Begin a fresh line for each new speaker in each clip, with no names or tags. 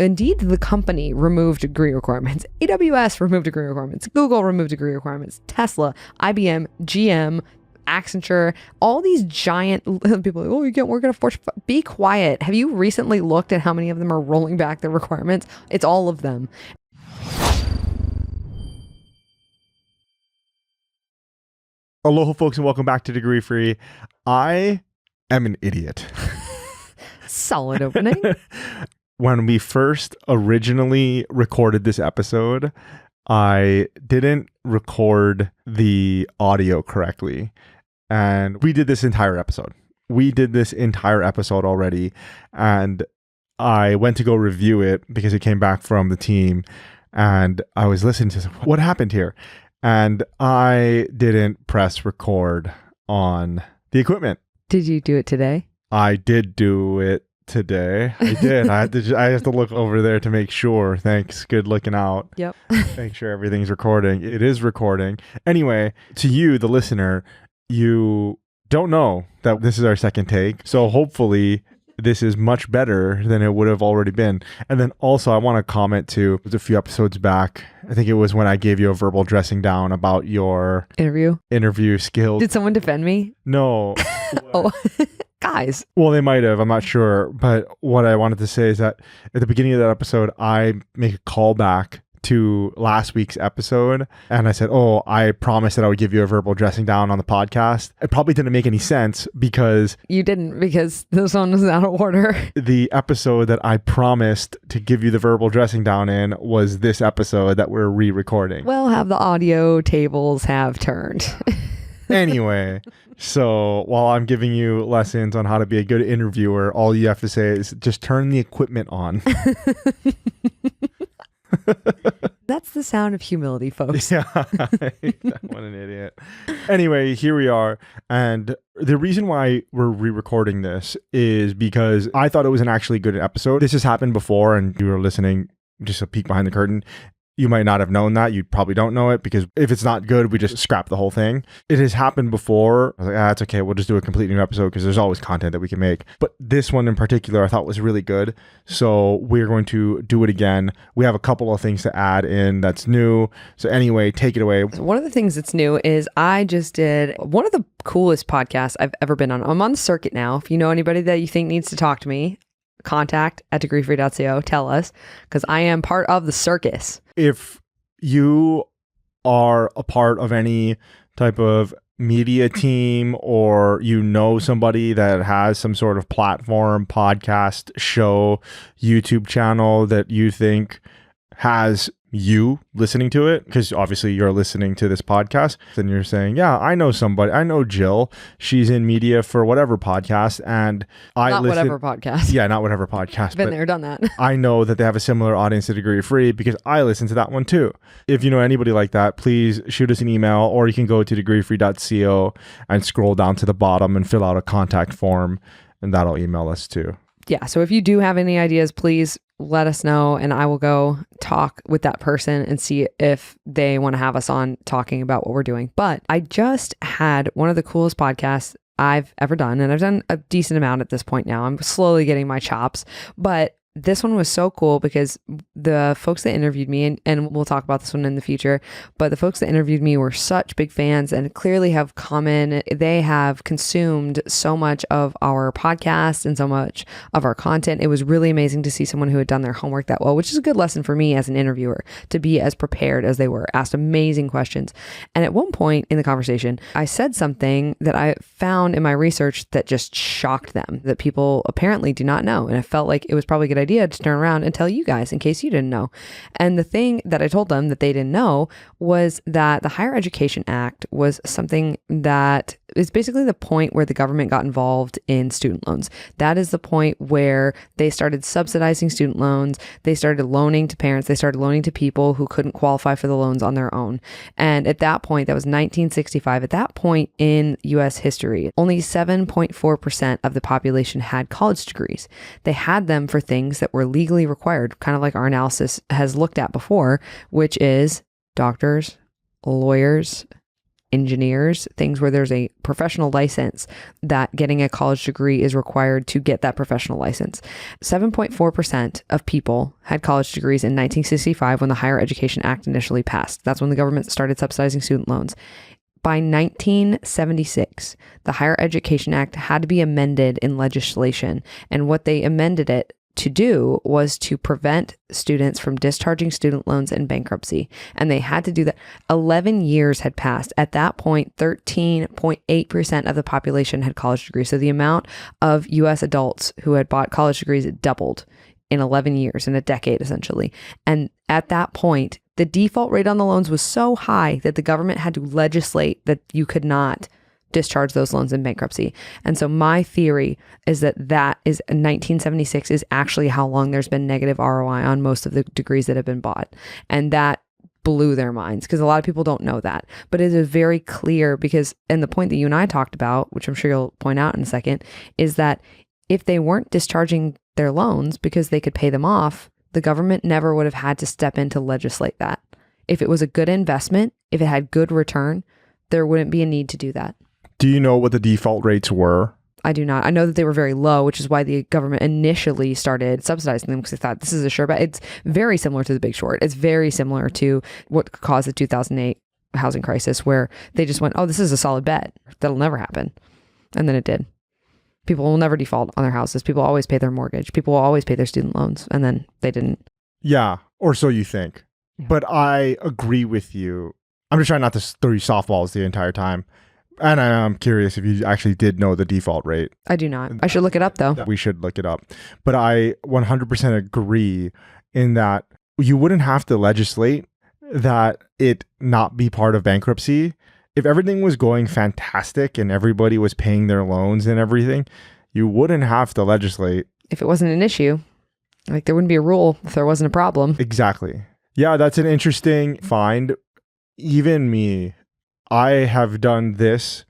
Indeed, the company removed degree requirements. AWS removed degree requirements. Google removed degree requirements. Tesla, IBM, GM, Accenture, all these giant people, oh, you can't work at a Fortune. Be quiet. Have you recently looked at how many of them are rolling back their requirements? It's all of them.
Aloha, folks, and welcome back to Degree Free. I am an idiot.
Solid opening.
When we first originally recorded this episode, I didn't record the audio correctly. And we did this entire episode. Already. And I went to go review it because it came back from the team. And I was listening to what happened here. And I didn't press record on the equipment.
Did you do it today?
I did do it today. I did. I have to look over there to make sure. Thanks. Good looking out.
Yep.
Make sure everything's recording. It is recording. Anyway, to you, the listener, you don't know that this is our second take. So hopefully this is much better than it would have already been. And then also I want to comment too, it was a few episodes back. I think it was when I gave you a verbal dressing down about your interview skills.
Did someone defend me?
No.
Oh, guys.
Well, they might have. I'm not sure. But what I wanted to say is that at the beginning of that episode, I make a call back to last week's episode. And I said, oh, I promised that I would give you a verbal dressing down on the podcast. It probably didn't make any sense because...
You didn't, because this one was out of order.
The episode that I promised to give you the verbal dressing down in was this episode that we're re-recording.
Well, have the audio tables have turned.
Anyway, so while I'm giving you lessons on how to be a good interviewer, all you have to say is just turn the equipment on.
That's the sound of humility, folks.
Yeah, what an idiot. Anyway, here we are. And the reason why we're re-recording this is because I thought it was an actually good episode. This has happened before, and you were listening, just a peek behind the curtain. You might not have known that. You probably don't know it because if it's not good, we just scrap the whole thing. It has happened before. I was like, it's okay. We'll just do a complete new episode because there's always content that we can make. But this one in particular, I thought was really good. So we're going to do it again. We have a couple of things to add in that's new. So anyway, take it away.
One of the things that's new is I just did one of the coolest podcasts I've ever been on. I'm on the circuit now. If you know anybody that you think needs to talk to me, contact at degreefree.co. Tell us, because I am part of the circus.
If you are a part of any type of media team or you know somebody that has some sort of platform, podcast, show, YouTube channel that you think has you listening to it, because obviously you're listening to this podcast, then you're saying, yeah, I know somebody. I know Jill. She's in media for whatever podcast, and
whatever podcast.
Yeah, not whatever podcast.
Been there, done that.
I know that they have a similar audience to Degree Free because I listen to that one too. If you know anybody like that, please shoot us an email, or you can go to degreefree.co and scroll down to the bottom and fill out a contact form, and that'll email us too.
Yeah. So if you do have any ideas, please let us know, and I will go talk with that person and see if they want to have us on talking about what we're doing. But I just had one of the coolest podcasts I've ever done, and I've done a decent amount at this point now. I'm slowly getting my chops, but this one was so cool because the folks that interviewed me, and we'll talk about this one in the future, but the folks that interviewed me were such big fans and clearly have they have consumed so much of our podcast and so much of our content. It was really amazing to see someone who had done their homework that well, which is a good lesson for me as an interviewer, to be as prepared as they were, asked amazing questions. And at one point in the conversation, I said something that I found in my research that just shocked them, that people apparently do not know. And I felt like it was probably a good idea to turn around and tell you guys in case you didn't know. And the thing that I told them that they didn't know was that the Higher Education Act was something that is basically the point where the government got involved in student loans. That is the point where they started subsidizing student loans. They started loaning to parents. They started loaning to people who couldn't qualify for the loans on their own. And at that point, that was 1965. At that point in US history, only 7.4% of the population had college degrees. They had them for things that were legally required, kind of like our analysis has looked at before, which is doctors, lawyers, engineers, things where there's a professional license, that getting a college degree is required to get that professional license. 7.4% of people had college degrees in 1965 when the Higher Education Act initially passed. That's when the government started subsidizing student loans. By 1976, the Higher Education Act had to be amended in legislation. And what they amended it to do was to prevent students from discharging student loans in bankruptcy. And they had to do that. 11 years had passed. At that point, 13.8% of the population had college degrees. So the amount of US adults who had bought college degrees doubled in 11 years, in a decade, essentially. And at that point, the default rate on the loans was so high that the government had to legislate that you could not discharge those loans in bankruptcy. And so my theory is that 1976 is actually how long there's been negative ROI on most of the degrees that have been bought. And that blew their minds because a lot of people don't know that. But it is very clear because, and the point that you and I talked about, which I'm sure you'll point out in a second, is that if they weren't discharging their loans because they could pay them off, the government never would have had to step in to legislate that. If it was a good investment, if it had good return, there wouldn't be a need to do that.
Do you know what the default rates were?
I do not. I know that they were very low, which is why the government initially started subsidizing them because they thought this is a sure bet. It's very similar to the Big Short. It's very similar to what caused the 2008 housing crisis, where they just went, oh, this is a solid bet. That'll never happen. And then it did. People will never default on their houses. People always pay their mortgage. People will always pay their student loans. And then they didn't.
Yeah, or so you think. But I agree with you. I'm just trying not to throw you softballs the entire time. And I'm curious if you actually did know the default rate.
I do not. I should look it up, though.
We should look it up. But I 100% agree in that you wouldn't have to legislate that it not be part of bankruptcy. If everything was going fantastic and everybody was paying their loans and everything, you wouldn't have to legislate.
If it wasn't an issue, like there wouldn't be a rule if there wasn't a problem.
Exactly. Yeah, that's an interesting find. Even me, I have done this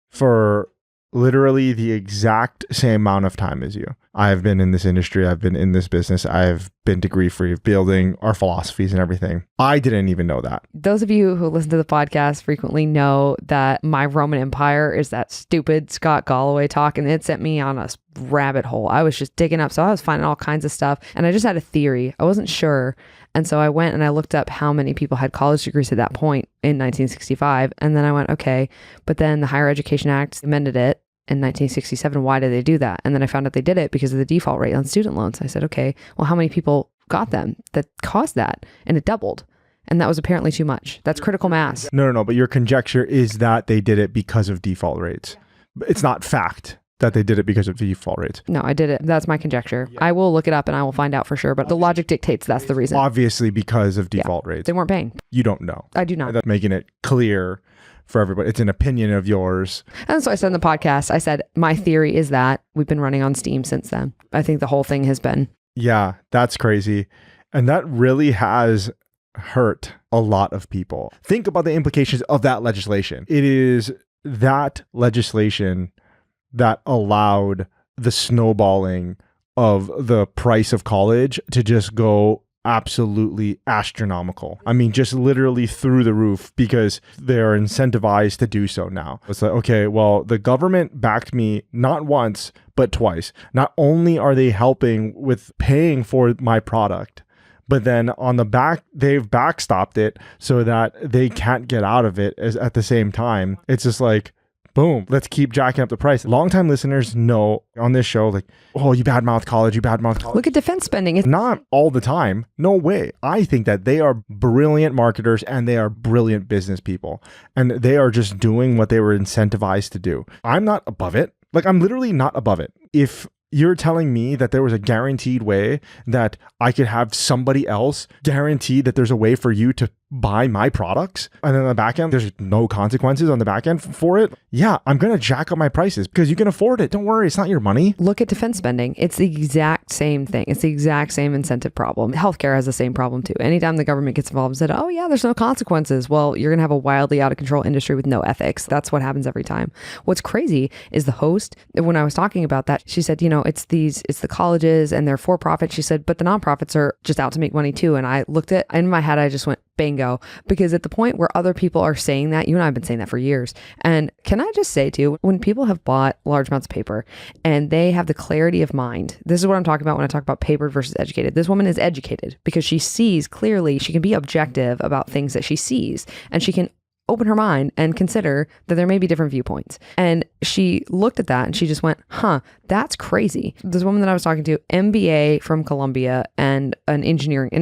for literally the exact same amount of time as you. I have been in this industry. I've been in this business. I've been degree-free, building our philosophies and everything. I didn't even know that.
Those of you who listen to the podcast frequently know that my Roman Empire is that stupid Scott Galloway talk, and it sent me on a rabbit hole. I was just digging up. So I was finding all kinds of stuff, and I just had a theory. I wasn't sure. And so I went and I looked up how many people had college degrees at that point in 1965. And then I went, okay, but then the Higher Education Act amended it in 1967. Why did they do that? And then I found out they did it because of the default rate on student loans. I said, okay, well, how many people got them that caused that? And it doubled. And that was apparently too much. That's critical mass.
No. But your conjecture is that they did it because of default rates. It's not fact that they did it because of default rates.
No, I did it. That's my conjecture. Yeah. I will look it up and I will find out for sure. But the logic dictates that's the reason.
Obviously because of default rates.
They weren't paying.
You don't know.
I do not.
That's making it clear for everybody. It's an opinion of yours.
And so I said in the podcast, I said, my theory is that we've been running on steam since then. I think the whole thing has been.
Yeah, that's crazy. And that really has hurt a lot of people. Think about the implications of that legislation. It is that legislation that allowed the snowballing of the price of college to just go absolutely astronomical. I mean, just literally through the roof because they're incentivized to do so now. It's like, okay, well, the government backed me not once, but twice. Not only are they helping with paying for my product, but then on the back, they've backstopped it so that they can't get out of it at the same time. It's just like, boom, let's keep jacking up the price. Longtime listeners know on this show, like, oh, you badmouth college, you badmouth college.
Look at defense spending.
It's not all the time. No way. I think that they are brilliant marketers and they are brilliant business people. And they are just doing what they were incentivized to do. I'm not above it. Like, I'm literally not above it. If you're telling me that there was a guaranteed way that I could have somebody else guarantee that there's a way for you to buy my products, and then on the back end, there's no consequences on the back end for it. Yeah, I'm going to jack up my prices because you can afford it. Don't worry. It's not your money.
Look at defense spending. It's the exact same thing. It's the exact same incentive problem. Healthcare has the same problem too. Anytime the government gets involved and said, oh yeah, there's no consequences. Well, you're going to have a wildly out of control industry with no ethics. That's what happens every time. What's crazy is the host, when I was talking about that, she said, it's the colleges and they're for profit. She said, but the nonprofits are just out to make money too. And I looked at, in my head, I just went, bingo. Because at the point where other people are saying that, you and I have been saying that for years. And can I just say too, when people have bought large amounts of paper and they have the clarity of mind, this is what I'm talking about when I talk about papered versus educated. This woman is educated because she sees clearly, she can be objective about things that she sees, and she can open her mind and consider that there may be different viewpoints. And she looked at that and she just went, that's crazy. This woman that I was talking to, MBA from Columbia and an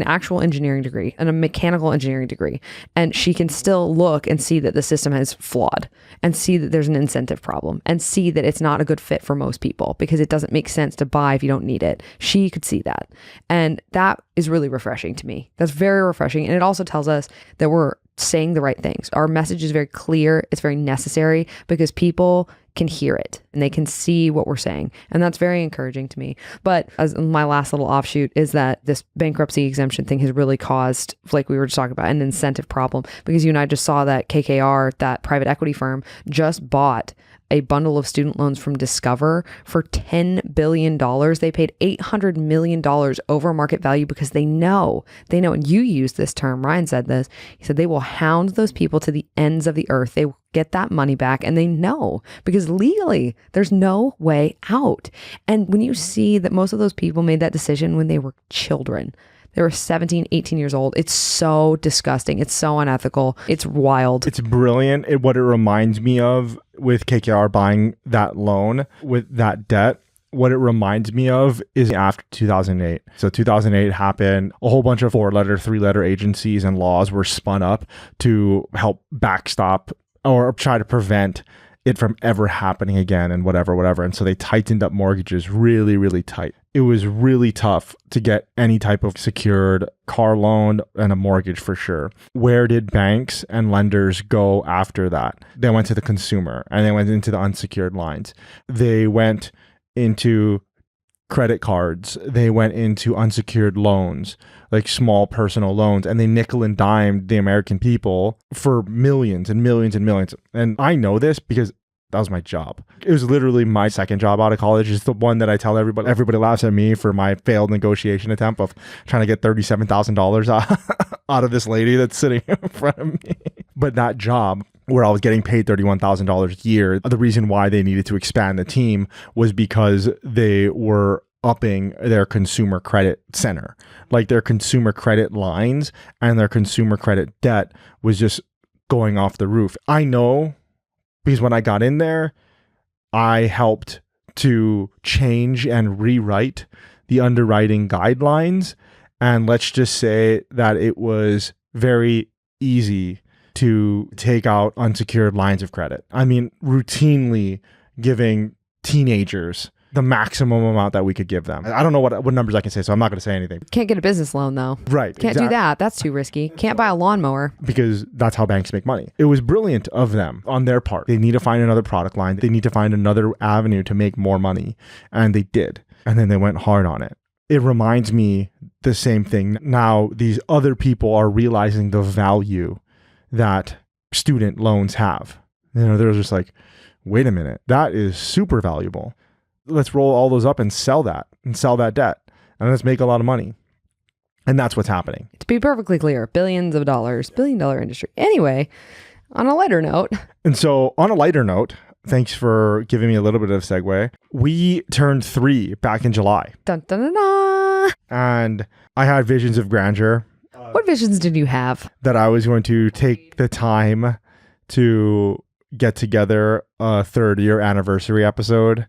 actual engineering degree and a mechanical engineering degree. And she can still look and see that the system is flawed and see that there's an incentive problem and see that it's not a good fit for most people because it doesn't make sense to buy if you don't need it. She could see that. And that is really refreshing to me. That's very refreshing. And it also tells us that we're saying the right things. Our message is very clear. It's very necessary because people can hear it and they can see what we're saying. And that's very encouraging to me. But as my last little offshoot is that this bankruptcy exemption thing has really caused, like we were just talking about, an incentive problem, because you and I just saw that KKR, that private equity firm, just bought a bundle of student loans from Discover for $10 billion. They paid $800 million over market value because they know, and you used this term, Ryan said this, he said they will hound those people to the ends of the earth. They will get that money back, and they know because legally there's no way out. And when you see that most of those people made that decision when they were children, they were 17, 18 years old. It's so disgusting. It's so unethical. It's wild.
It's brilliant. What it reminds me of with KKR buying that loan with that debt, what it reminds me of is after 2008. So 2008 happened. A whole bunch of 4-letter, 3-letter agencies and laws were spun up to help backstop or try to prevent it from ever happening again and whatever. And so they tightened up mortgages really, really tight. It was really tough to get any type of secured car loan and a mortgage for sure. Where did banks and lenders go after that? They went to the consumer and they went into the unsecured lines. They went into credit cards. They went into unsecured loans, like small personal loans, and they nickel and dimed the American people for millions and millions and millions. And I know this because that was my job. It was literally my second job out of college. It's the one that I tell everybody. Everybody laughs at me for my failed negotiation attempt of trying to get $37,000 out of this lady that's sitting in front of me. But that job where I was getting paid $31,000 a year, the reason why they needed to expand the team was because they were upping their consumer credit center. Like their consumer credit lines and their consumer credit debt was just going off the roof. I know because when I got in there, I helped to change and rewrite the underwriting guidelines. And let's just say that it was very easy to take out unsecured lines of credit. I mean, routinely giving teenagers the maximum amount that we could give them. I don't know what numbers I can say, so I'm not going to say anything.
Can't get a business loan though.
Right.
Can't do that. That's too risky. Can't buy a lawnmower.
Because that's how banks make money. It was brilliant of them on their part. They need to find another product line. They need to find another avenue to make more money. And they did. And then they went hard on it. It reminds me the same thing. Now, these other people are realizing the value that student loans have. You know, they're just like, wait a minute, that is super valuable. Let's roll all those up and sell that debt. And let's make a lot of money. And that's what's happening.
To be perfectly clear, billions of dollars, $1 billion industry. Anyway, on a lighter note.
And so on a lighter note, thanks for giving me a little bit of a segue. We turned 3 back in July.
Dun, dun, dun, dun.
And I had visions of grandeur.
What visions did you have?
That I was going to take the time to get together a 3rd-year anniversary episode.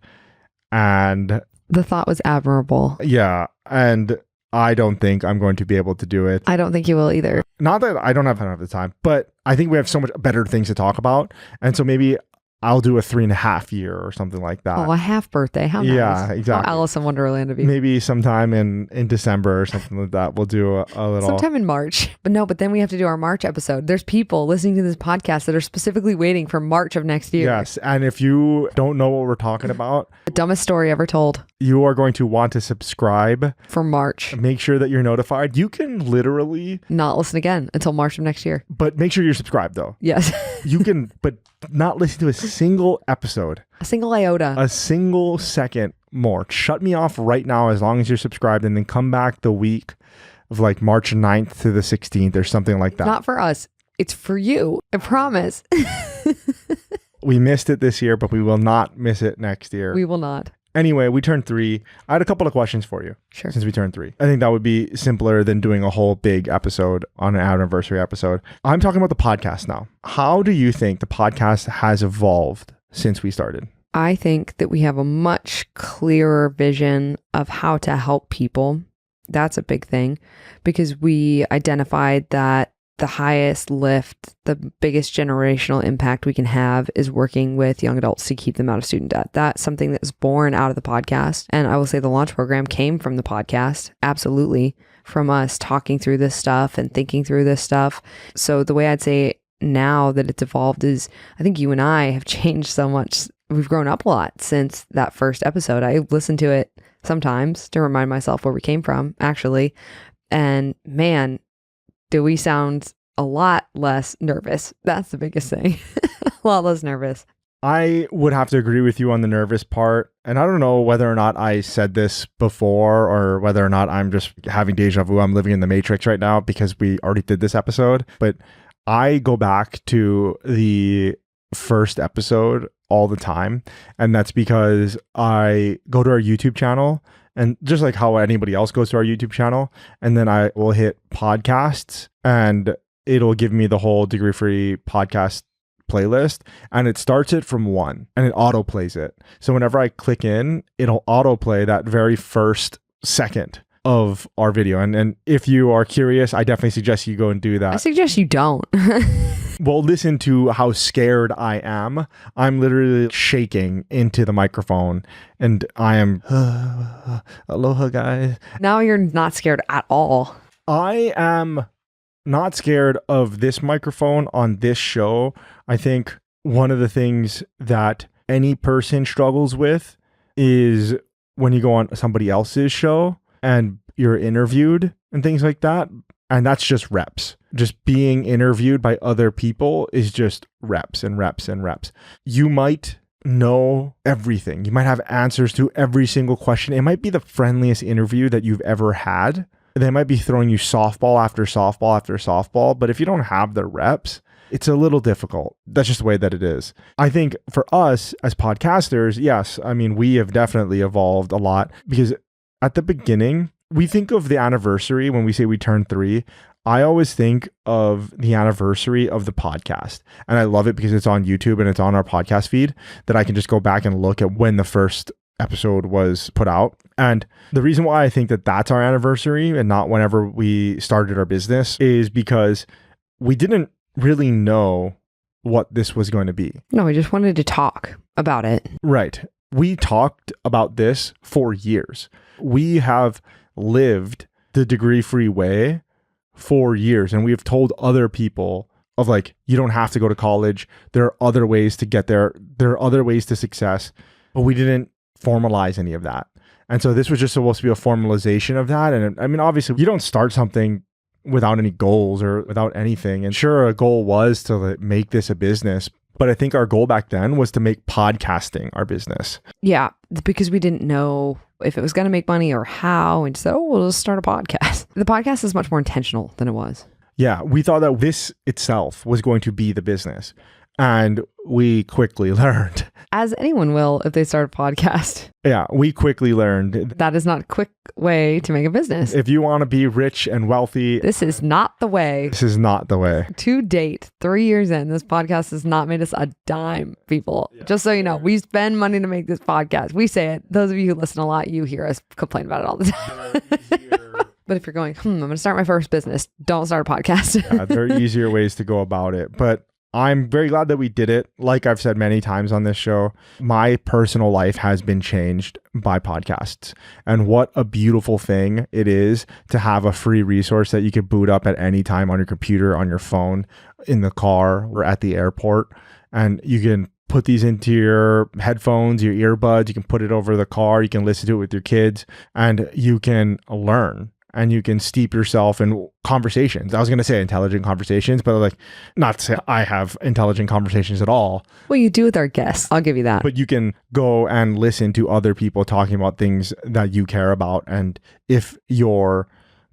And
the thought was admirable.
Yeah. And I don't think I'm going to be able to do it.
I don't think you will either.
Not that I don't have enough of the time, but I think we have so much better things to talk about. And so maybe I'll do a 3.5 year or something like that.
Oh, a half birthday. How nice.
Yeah, exactly.
How Alice in Wonderland to be.
Maybe sometime in December or something like that. We'll do a little.
Sometime in March. But then we have to do our March episode. There's people listening to this podcast that are specifically waiting for March of next year.
Yes. And if you don't know what we're talking about,
the dumbest story ever told.
You are going to want to subscribe
for March.
Make sure that you're notified. You can literally
not listen again until March of next year.
But make sure you're subscribed though.
Yes.
You can, but not listen to a single episode.
A single iota.
A single second more. Shut me off right now as long as you're subscribed, and then come back the week of like March 9th to the 16th or something like that.
Not for us. It's for you. I promise.
We missed it this year, but we will not miss it next year.
We will not.
Anyway, we turned 3. I had a couple of questions for you.
Sure.
Since we turned 3. I think that would be simpler than doing a whole big episode on an anniversary episode. I'm talking about the podcast now. How do you think the podcast has evolved since we started?
I think that we have a much clearer vision of how to help people. That's a big thing because we identified that the highest lift, the biggest generational impact we can have is working with young adults to keep them out of student debt. That's something that was born out of the podcast. And I will say the launch program came from the podcast. Absolutely. From us talking through this stuff and thinking through this stuff. So the way I'd say now that it's evolved is I think you and I have changed so much. We've grown up a lot since that first episode. I listen to it sometimes to remind myself where we came from, actually. And man, do we sound a lot less nervous. That's the biggest thing. A lot less nervous.
I would have to agree with you on the nervous part. And I don't know whether or not I said this before or whether or not I'm just having deja vu. I'm living in the Matrix right now because we already did this episode. But I go back to the first episode all the time. And that's because I go to our YouTube channel. And just like how anybody else goes to our YouTube channel, and then I will hit podcasts and it'll give me the whole Degree Free podcast playlist, and it starts it from 1 and it auto plays it. So whenever I click in, it'll auto play that very first second of our video. And if you are curious, I definitely suggest you go and do that.
I suggest you don't.
Well, listen to how scared I am. I'm literally shaking into the microphone and I am, aloha guys.
Now you're not scared at all.
I am not scared of this microphone on this show. I think one of the things that any person struggles with is when you go on somebody else's show and you're interviewed and things like that. And that's just reps. Just being interviewed by other people is just reps and reps and reps. You might know everything. You might have answers to every single question. It might be the friendliest interview that you've ever had. They might be throwing you softball after softball after softball. But if you don't have the reps, it's a little difficult. That's just the way that it is. I think for us as podcasters, yes, I mean, we have definitely evolved a lot because at the beginning, we think of the anniversary when we say we turn 3. I always think of the anniversary of the podcast. And I love it because it's on YouTube and it's on our podcast feed that I can just go back and look at when the first episode was put out. And the reason why I think that that's our anniversary and not whenever we started our business is because we didn't really know what this was going to be.
No, we just wanted to talk about it.
Right. We talked about this for years. We have lived the degree-free way for years, and we have told other people of like, you don't have to go to college. There are other ways to get there. There are other ways to success, but we didn't formalize any of that. And so this was just supposed to be a formalization of that. And I mean, obviously you don't start something without any goals or without anything. And sure, a goal was to like make this a business, but I think our goal back then was to make podcasting our business.
Yeah, because we didn't know if it was going to make money or how. And so, we'll just start a podcast. The podcast is much more intentional than it was.
Yeah, we thought that this itself was going to be the business. And we quickly learned.
As anyone will if they start a podcast.
Yeah, we quickly learned.
That is not a quick way to make a business.
If you want to be rich and wealthy.
This is not the way.
This is not the way.
To date, 3 years in, this podcast has not made us a dime, people. Yeah. Just so you know, we spend money to make this podcast. We say it. Those of you who listen a lot, you hear us complain about it all the time. But if you're going, I'm going to start my first business, don't start a podcast.
Yeah, there are easier ways to go about it. But I'm very glad that we did it. Like I've said many times on this show, my personal life has been changed by podcasts. And what a beautiful thing it is to have a free resource that you could boot up at any time on your computer, on your phone, in the car, or at the airport. And you can put these into your headphones, your earbuds. You can put it over the car. You can listen to it with your kids, and you can learn. And you can steep yourself in conversations. I was going to say intelligent conversations, but like not to say I have intelligent conversations at all.
Well, you do with our guests. I'll give you that.
But you can go and listen to other people talking about things that you care about. And if your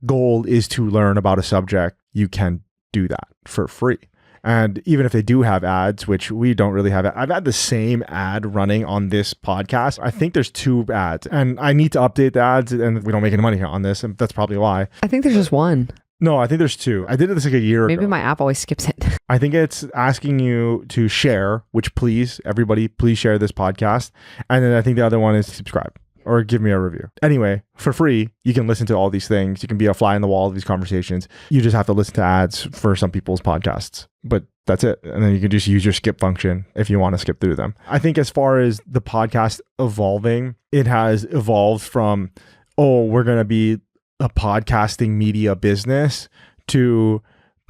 goal is to learn about a subject, you can do that for free. And even if they do have ads, which we don't really have, I've had the same ad running on this podcast. I think there's 2 ads, and I need to update the ads, and we don't make any money on this, and that's probably why.
I think there's just one.
No, I think there's 2. I did this like a year ago.
Maybe my app always skips it.
I think it's asking you to share, which please, everybody, please share this podcast. And then I think the other one is subscribe or give me a review. Anyway, for free, you can listen to all these things. You can be a fly in the wall of these conversations. You just have to listen to ads for some people's podcasts, but that's it. And then you can just use your skip function if you want to skip through them. I think as far as the podcast evolving, it has evolved from, oh, we're going to be a podcasting media business to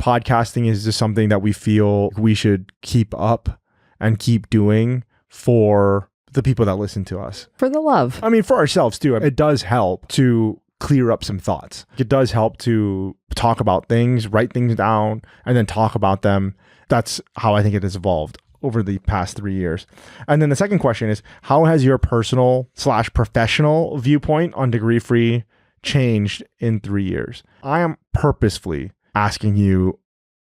podcasting is just something that we feel we should keep up and keep doing for the people that listen to us.
For the love.
I mean, for ourselves too. It does help to clear up some thoughts. It does help to talk about things, write things down, and then talk about them. That's how I think it has evolved over the past 3 years. And then the second question is, how has your personal/professional viewpoint on degree-free changed in 3 years? I am purposefully asking you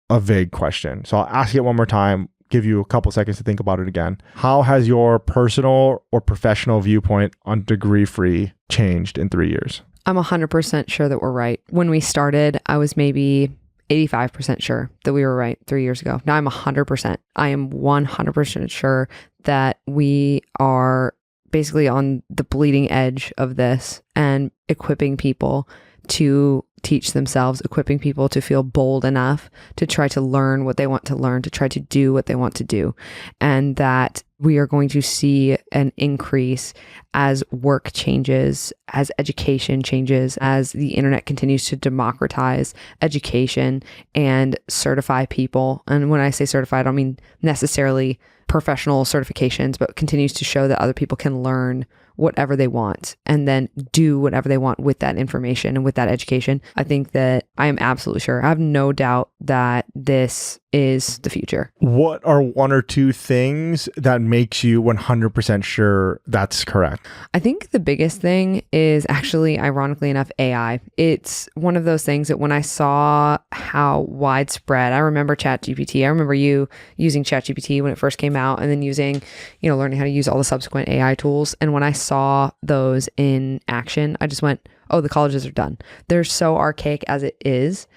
a vague question. So I'll ask it one more time, give you a couple seconds to think about it again. How has your personal or professional viewpoint on degree-free changed in 3 years?
I'm 100% sure that we're right. When we started, I was maybe 85% sure that we were right 3 years ago. Now I'm 100%. I am 100% sure that we are basically on the bleeding edge of this and equipping people to teach themselves, equipping people to feel bold enough to try to learn what they want to learn, to try to do what they want to do. And that we are going to see an increase as work changes, as education changes, as the internet continues to democratize education and certify people. And when I say certified, I don't mean necessarily professional certifications, but continues to show that other people can learn whatever they want and then do whatever they want with that information and with that education. I think that I am absolutely sure. I have no doubt that this is the future.
What are 1 or 2 things that makes you 100% sure that's correct?
I think the biggest thing is actually, ironically enough, AI. It's one of those things that when I saw how widespread, I remember ChatGPT. I remember you using ChatGPT when it first came out and then using, learning how to use all the subsequent AI tools. And when I saw those in action, I just went, oh, the colleges are done. They're so archaic as it is.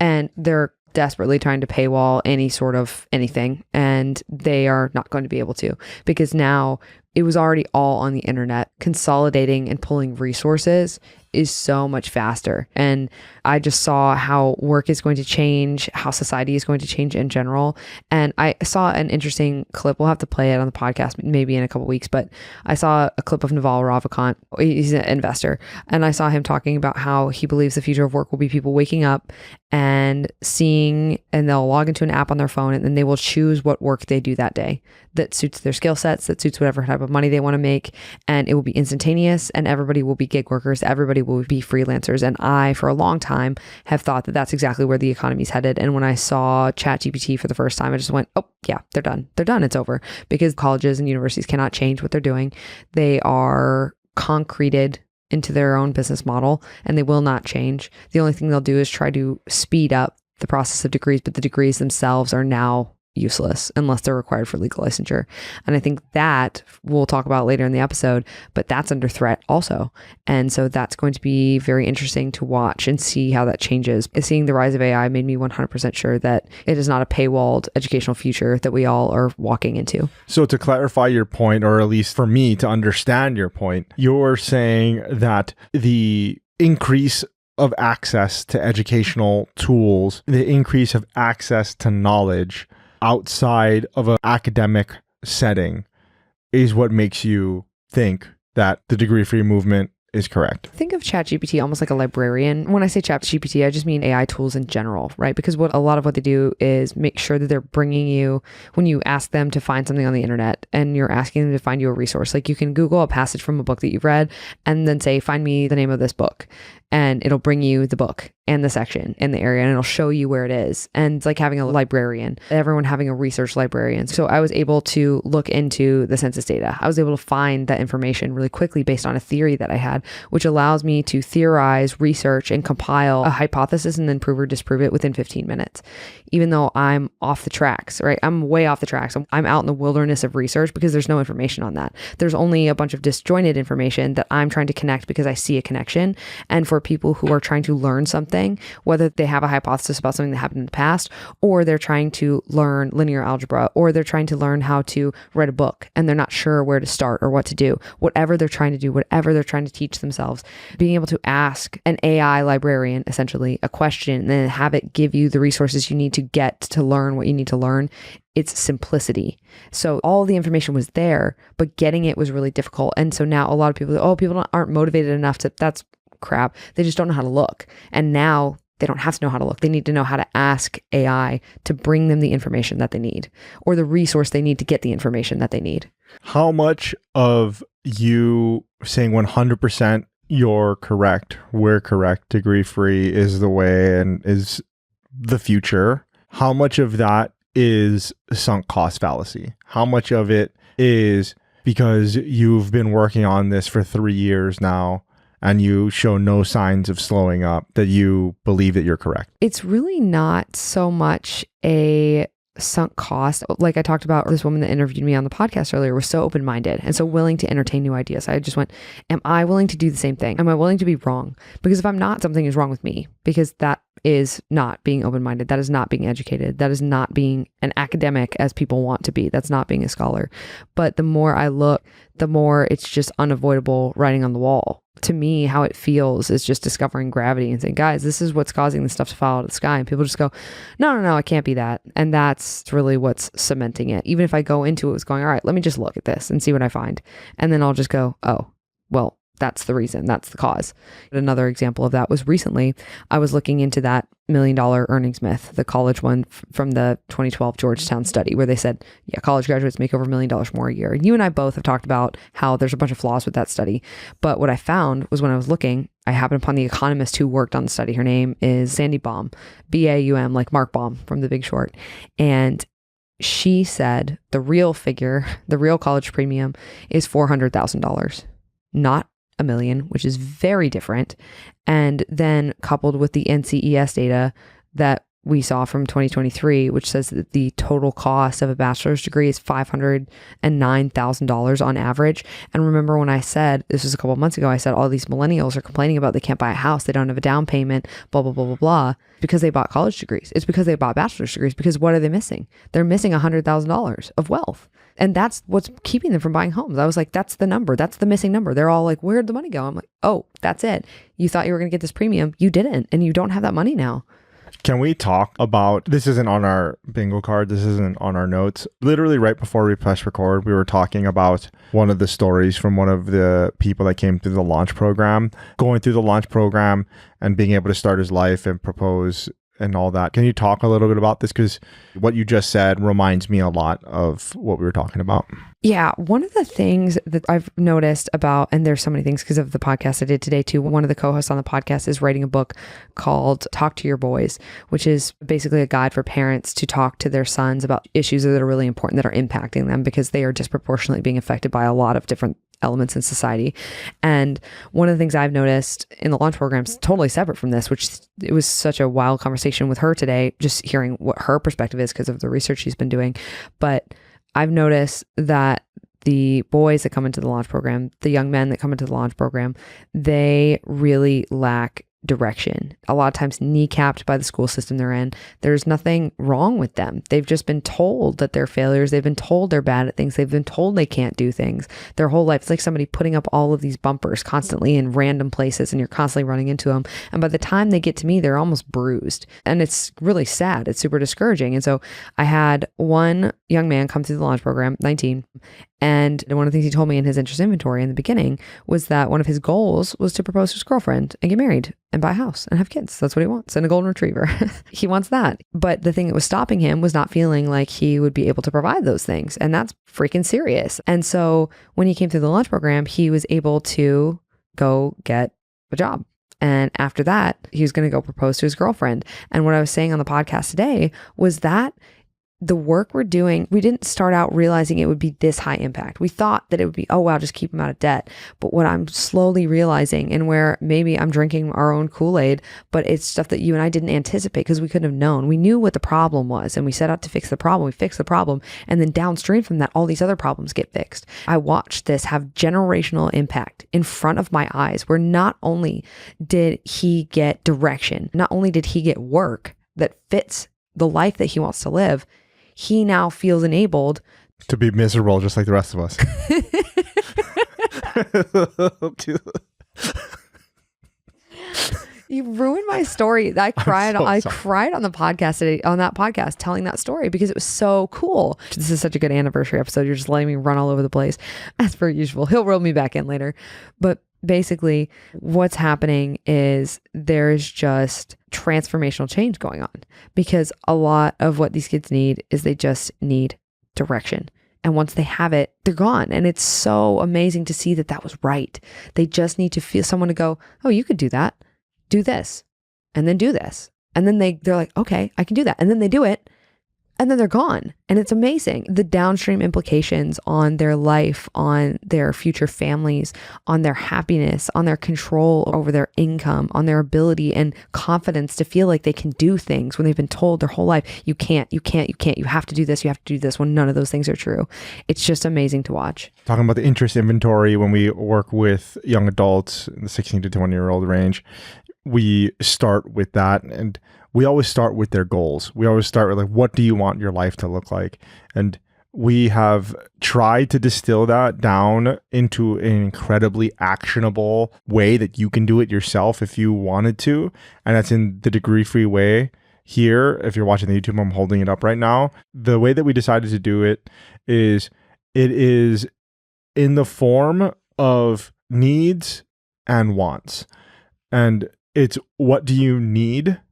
And they're desperately trying to paywall any sort of anything, and they are not going to be able to, because now it was already all on the internet. Consolidating and pulling resources is so much faster. And I just saw how work is going to change, how society is going to change in general. And I saw an interesting clip. We'll have to play it on the podcast maybe in a couple weeks, but I saw a clip of Naval Ravikant. He's an investor. And I saw him talking about how he believes the future of work will be people waking up and seeing, and they'll log into an app on their phone, and then they will choose what work they do that day that suits their skill sets, that suits whatever type of money they want to make. And it will be instantaneous, and everybody will be gig workers. Everybody will be freelancers. And I, for a long time, have thought that that's exactly where the economy is headed. And when I saw ChatGPT for the first time, I just went, oh yeah, they're done. They're done. It's over, because colleges and universities cannot change what they're doing. They are concreted into their own business model, and they will not change. The only thing they'll do is try to speed up the process of degrees, but the degrees themselves are now useless unless they're required for legal licensure. And I think that we'll talk about later in the episode, but that's under threat also. And so that's going to be very interesting to watch and see how that changes. Seeing the rise of AI made me 100% sure that it is not a paywalled educational future that we all are walking into.
So to clarify your point, or at least for me to understand your point, you're saying that the increase of access to educational tools, the increase of access to knowledge outside of an academic setting is what makes you think that the degree-free movement is correct.
Think of ChatGPT almost like a librarian. When I say ChatGPT, I just mean AI tools in general, right? Because a lot of what they do is make sure that they're bringing you, when you ask them to find something on the internet and you're asking them to find you a resource, like you can Google a passage from a book that you've read and then say, find me the name of this book. and it'll bring you the book and the section in the area, and it'll show you where it is. And it's like having a librarian, everyone having a research librarian. So I was able to look into the census data. I was able to find that information really quickly based on a theory that I had, which allows me to theorize, research, and compile a hypothesis and then prove or disprove it within 15 minutes. Even though I'm off the tracks, right? I'm way off the tracks. I'm out in the wilderness of research because there's no information on that. There's only a bunch of disjointed information that I'm trying to connect because I see a connection. And for people who are trying to learn something, whether they have a hypothesis about something that happened in the past, or they're trying to learn linear algebra, or they're trying to learn how to write a book and they're not sure where to start or what to do, whatever they're trying to do, whatever they're trying to teach themselves, being able to ask an AI librarian, essentially, a question and then have it give you the resources you need to get to learn what you need to learn. It's simplicity. So all the information was there, but getting it was really difficult. And so now a lot of people, people aren't motivated enough to, that's crap. They just don't know how to look. And now they don't have to know how to look. They need to know how to ask AI to bring them the information that they need, or the resource they need to get the information that they need.
How much of you saying 100% you're correct, we're correct, degree free is the way and is the future, how much of that is sunk cost fallacy? How much of it is because you've been working on this for 3 years now and you show no signs of slowing up that you believe that you're correct?
It's really not so much a sunk cost. Like I talked about, this woman that interviewed me on the podcast earlier was so open-minded and so willing to entertain new ideas. I just went, am I willing to do the same thing? Am I willing to be wrong? Because if I'm not, something is wrong with me, because that is not being open-minded. That is not being educated. That is not being an academic as people want to be. That's not being a scholar. But the more I look, the more it's just unavoidable writing on the wall. To me, how it feels is just discovering gravity and saying, guys, this is what's causing the stuff to fall out of the sky. And people just go, no, it can't be that. And that's really what's cementing it. Even if I go into it was going, all right, let me just look at this and see what I find. And then I'll just go, oh, well, that's the reason. That's the cause. Another example of that was recently, I was looking into that $1 million earnings myth, the college one from the 2012 Georgetown study, where they said, yeah, college graduates make over $1 million more a year. And you and I both have talked about how there's a bunch of flaws with that study. But what I found was when I was looking, I happened upon the economist who worked on the study. Her name is Sandy Baum, Baum, like Mark Baum from The Big Short. And she said the real figure, the real college premium is $400,000, not $1 million, which is very different. And then coupled with the NCES data that we saw from 2023, which says that the total cost of a bachelor's degree is $509,000 on average. And remember when I said, this was a couple of months ago, I said all these millennials are complaining about they can't buy a house, they don't have a down payment, blah, blah, blah, blah, blah, because they bought college degrees. It's because they bought bachelor's degrees, because what are they missing? They're missing $100,000 of wealth. And that's what's keeping them from buying homes. I was like, that's the number. That's the missing number. They're all like, where'd the money go? I'm like, oh, that's it. You thought you were going to get this premium. You didn't. And you don't have that money now.
Can we talk about, this isn't on our bingo card, this isn't on our notes. Literally right before we press record, we were talking about one of the stories from one of the people that came through the launch program, going through the launch program and being able to start his life and propose and all that. Can you talk a little bit about this? Because what you just said reminds me a lot of what we were talking about.
Yeah. One of the things that I've noticed about, and there's so many things because of the podcast I did today too. One of the co-hosts on the podcast is writing a book called Talk to Your Boys, which is basically a guide for parents to talk to their sons about issues that are really important that are impacting them, because they are disproportionately being affected by a lot of different elements in society. And one of the things I've noticed in the launch programs, totally separate from this, which it was such a wild conversation with her today, just hearing what her perspective is because of the research she's been doing. But I've noticed that the boys that come into the launch program, the young men that come into the launch program, they really lack direction. A lot of times kneecapped by the school system they're in. There's nothing wrong with them. They've just been told that they're failures. They've been told they're bad at things. They've been told they can't do things their whole life. It's like somebody putting up all of these bumpers constantly in random places, and you're constantly running into them. And by the time they get to me, they're almost bruised. And it's really sad. It's super discouraging. And so I had one young man come through the launch program, 19, and one of the things he told me in his interest inventory in the beginning was that one of his goals was to propose to his girlfriend and get married and buy a house and have kids. That's what he wants. And a golden retriever. He wants that. But the thing that was stopping him was not feeling like he would be able to provide those things. And that's freaking serious. And so when he came through the launch program, he was able to go get a job. And after that, he was going to go propose to his girlfriend. And what I was saying on the podcast today was that the work we're doing, we didn't start out realizing it would be this high impact. We thought that it would be, oh, wow, just keep him out of debt. But what I'm slowly realizing, and where maybe I'm drinking our own Kool-Aid, but it's stuff that you and I didn't anticipate because we couldn't have known. We knew what the problem was and we set out to fix the problem. We fixed the problem. And then downstream from that, all these other problems get fixed. I watched this have generational impact in front of my eyes, where not only did he get direction, not only did he get work that fits the life that he wants to live, he now feels enabled
to be miserable just like the rest of us.
You ruined my story. I cried on the podcast today, on that podcast, telling that story because it was so cool. This is such a good anniversary episode. You're just letting me run all over the place as per usual. He'll reel me back in later. But basically what's happening is there's just transformational change going on, because a lot of what these kids need is they just need direction. And once they have it, they're gone. And it's so amazing to see that that was right. They just need to feel someone to go, oh, you could do that. Do this. And then do this. And then they're like, okay, I can do that. And then they do it. And then they're gone. And it's amazing. The downstream implications on their life, on their future families, on their happiness, on their control over their income, on their ability and confidence to feel like they can do things when they've been told their whole life, you can't, you have to do this, you have to do this, when none of those things are true. It's just amazing to watch.
Talking about the interest inventory, when we work with young adults in the 16 to 20-year-old range, we start with that, and we always start with their goals. We always start with like, what do you want your life to look like? And we have tried to distill that down into an incredibly actionable way that you can do it yourself if you wanted to. And that's in the degree-free way here. If you're watching the YouTube, I'm holding it up right now. The way that we decided to do it is in the form of needs and wants. And it's, what do you need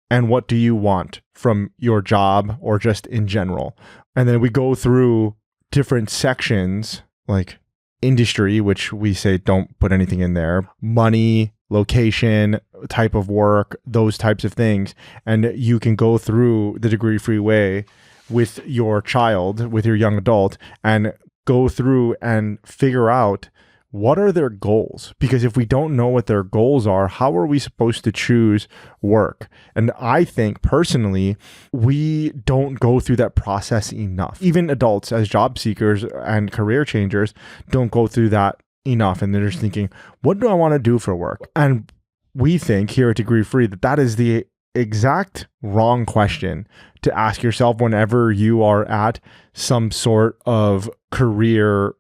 and what do you want from your job or just in general? And then we go through different sections like industry, which we say don't put anything in there, money, location, type of work, those types of things. And you can go through the degree-free way with your child, with your young adult, and go through and figure out, what are their goals? Because if we don't know what their goals are, how are we supposed to choose work? And I think personally, we don't go through that process enough. Even adults as job seekers and career changers don't go through that enough. And they're just thinking, what do I want to do for work? And we think here at Degree Free that that is the exact wrong question to ask yourself whenever you are at some sort of career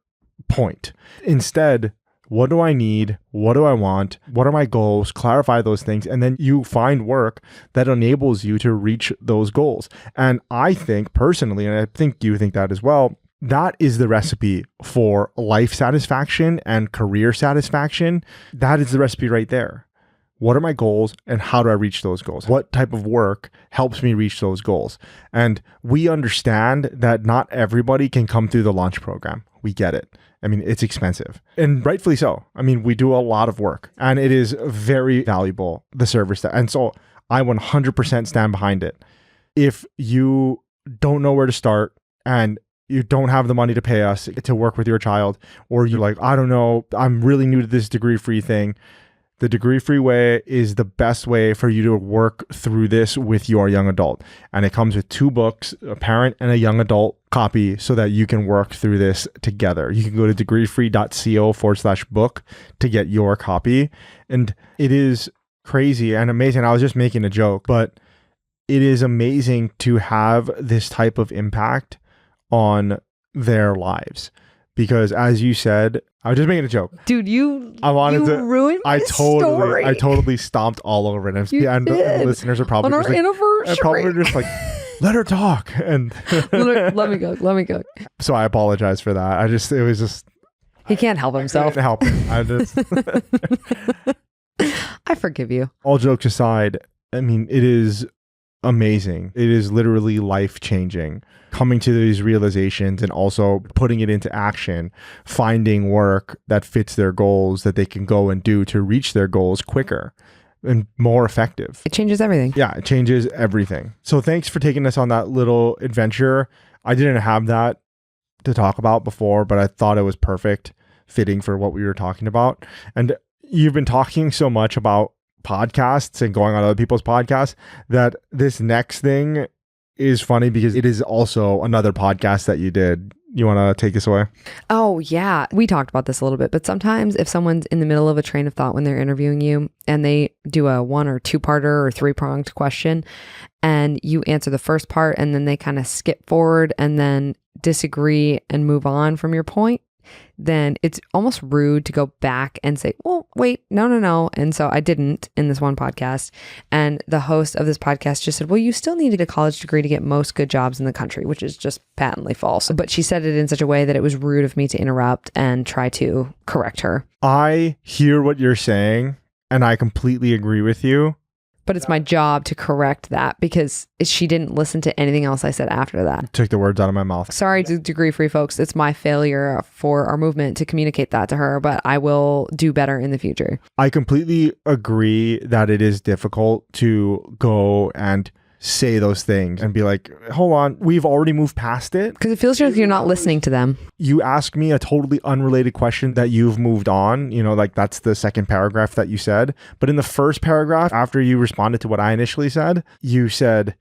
point. Instead, what do I need? What do I want? What are my goals? Clarify those things. And then you find work that enables you to reach those goals. And I think personally, and I think you think that as well, that is the recipe for life satisfaction and career satisfaction. That is the recipe right there. What are my goals and how do I reach those goals? What type of work helps me reach those goals? And we understand that not everybody can come through the launch program. We get it. I mean, it's expensive, and rightfully so. I mean, we do a lot of work and it is very valuable, the service that, and so I 100% stand behind it. If you don't know where to start and you don't have the money to pay us to work with your child, or you're like, I don't know, I'm really new to this degree-free thing, the degree-free way is the best way for you to work through this with your young adult. And it comes with 2 books, a parent and a young adult copy, so that you can work through this together. You can go to degreefree.co/book to get your copy. And it is crazy and amazing. I was just making a joke, but it is amazing to have this type of impact on their lives. Because as you said, I was just making a joke.
Dude, you ruined my
story. I totally stomped all over it. And the listeners are probably
on our
just like,
anniversary.
Probably just like, let her talk. And
let me go.
So I apologize for that. It was just.
He can't help himself.
Help him.
I forgive you.
All jokes aside, I mean, it is amazing. It is literally life-changing. Coming to these realizations and also putting it into action, finding work that fits their goals that they can go and do to reach their goals quicker and more effective.
It changes everything.
Yeah, it changes everything. So thanks for taking us on that little adventure. I didn't have that to talk about before, but I thought it was perfect, fitting for what we were talking about. And you've been talking so much about podcasts and going on other people's podcasts that this next thing is funny because it is also another podcast that you did. You want to take this away?
Oh, yeah. We talked about this a little bit, but sometimes if someone's in the middle of a train of thought when they're interviewing you and they do a 1 or 2-parter or 3-pronged question and you answer the first part and then they kind of skip forward and then disagree and move on from your point, then it's almost rude to go back and say, well, wait, no. And so I didn't in this one podcast. And the host of this podcast just said, well, you still needed a college degree to get most good jobs in the country, which is just patently false. But she said it in such a way that it was rude of me to interrupt and try to correct her.
I hear what you're saying and I completely agree with you.
But it's my job to correct that because she didn't listen to anything else I said after that.
Took the words out of my mouth.
Sorry, degree free folks. It's my failure for our movement to communicate that to her, but I will do better in the future.
I completely agree that it is difficult to go and say those things and be like, hold on, we've already moved past it.
Because it feels like you're not listening to them.
You ask me a totally unrelated question that you've moved on, like that's the second paragraph that you said. But in the first paragraph, after you responded to what I initially said, you said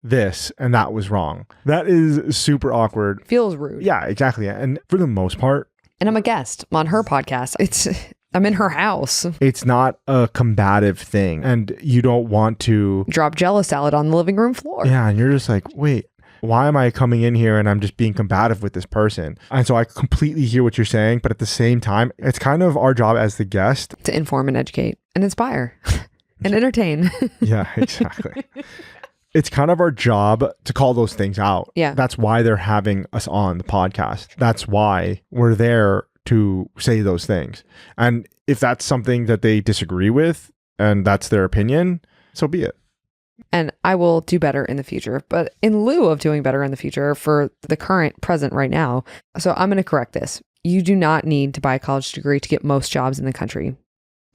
this and that was wrong. That is super awkward.
Feels rude.
Yeah, exactly. And for the most part.
And I'm a guest on her podcast. I'm in her house.
It's not a combative thing. And you don't want to
drop Jell-O salad on the living room floor.
Yeah. And you're just like, wait, why am I coming in here and I'm just being combative with this person? And so I completely hear what you're saying. But at the same time, it's kind of our job as the guest
to inform and educate and inspire and entertain.
Yeah, exactly. It's kind of our job to call those things out.
Yeah.
That's why they're having us on the podcast. That's why we're there to say those things. And if that's something that they disagree with and that's their opinion, so be it.
And I will do better in the future. But in lieu of doing better in the future for the current present right now, so I'm going to correct this. You do not need to buy a college degree to get most jobs in the country.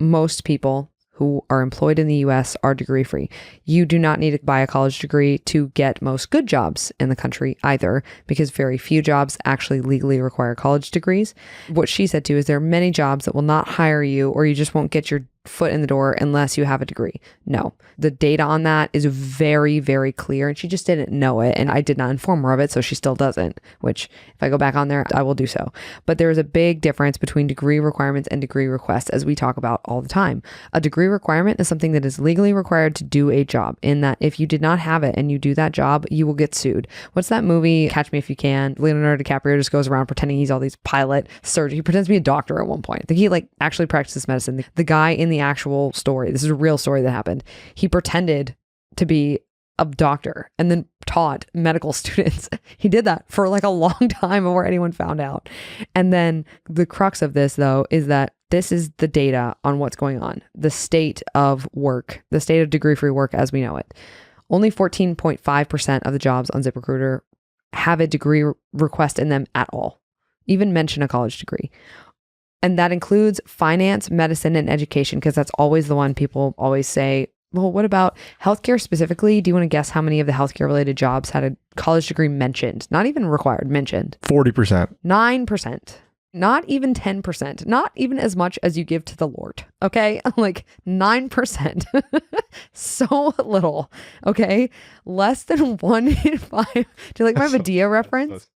Most people who are employed in the US are degree free. You do not need to buy a college degree to get most good jobs in the country either, because very few jobs actually legally require college degrees. What she said too is there are many jobs that will not hire you or you just won't get your foot in the door unless you have a degree. No, the data on that is very, very clear and she just didn't know it and I did not inform her of it, so she still doesn't, which if I go back on there, I will do so. But there is a big difference between degree requirements and degree requests, as we talk about all the time. A degree requirement is something that is legally required to do a job, in that if you did not have it and you do that job, you will get sued. What's that movie, Catch Me If You Can? Leonardo DiCaprio just goes around pretending he's all these pilot surgeons. He pretends to be a doctor at one point. I think he actually practices medicine. The guy in the actual story, this is a real story that happened, he pretended to be a doctor and then taught medical students. He did that for a long time before anyone found out. And then the crux of this though is that this is the data on what's going on, the state of work, the state of degree-free work as we know it. Only 14.5% of the jobs on ZipRecruiter have a degree request in them at all, even mention a college degree. And that includes finance, medicine, and education, because that's always the one people always say, well, what about healthcare specifically? Do you want to guess how many of the healthcare related jobs had a college degree mentioned? Not even required, mentioned.
40%.
9%. Not even 10%. Not even as much as you give to the Lord. Okay? 9%. So little. Okay? Less than 1 in 5. Do you like my Medea reference?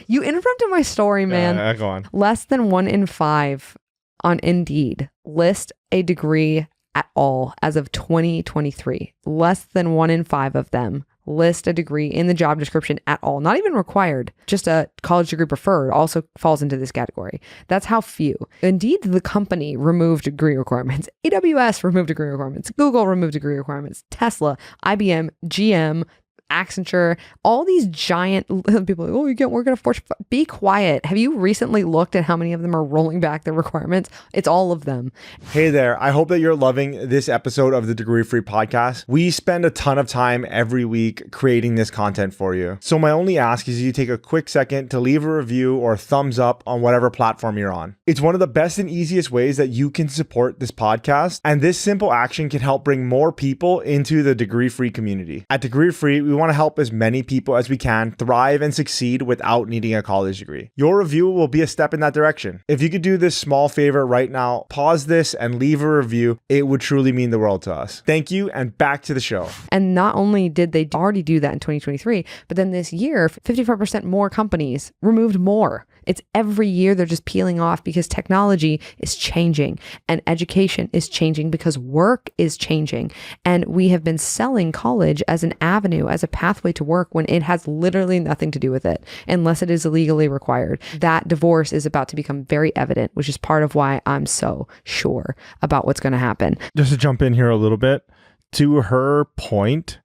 You interrupted my story, man.
Go on.
Less than 1 in 5 on Indeed list a degree at all as of 2023. Less than 1 in 5 of them list a degree in the job description at all. Not even required. Just a college degree preferred also falls into this category. That's how few. Indeed, the company removed degree requirements. AWS removed degree requirements. Google removed degree requirements. Tesla, IBM, GM, Accenture, all these giant people are like, oh, you can't work at a Fortune. Be quiet. Have you recently looked at how many of them are rolling back their requirements? It's all of them.
Hey there. I hope that you're loving this episode of the Degree Free Podcast. We spend a ton of time every week creating this content for you. So my only ask is you take a quick second to leave a review or thumbs up on whatever platform you're on. It's one of the best and easiest ways that you can support this podcast. And this simple action can help bring more people into the Degree Free community. At Degree Free, we want to help as many people as we can thrive and succeed without needing a college degree. Your review will be a step in that direction. If you could do this small favor right now, pause this and leave a review. It would truly mean the world to us. Thank you, and back to the show.
And not only did they already do that in 2023, but then this year, 54% more companies removed more. It's every year they're just peeling off because technology is changing and education is changing because work is changing. And we have been selling college as an avenue, as a pathway to work when it has literally nothing to do with it, unless it is legally required. That divorce is about to become very evident, which is part of why I'm so sure about what's going to happen.
Just to jump in here a little bit, to her point,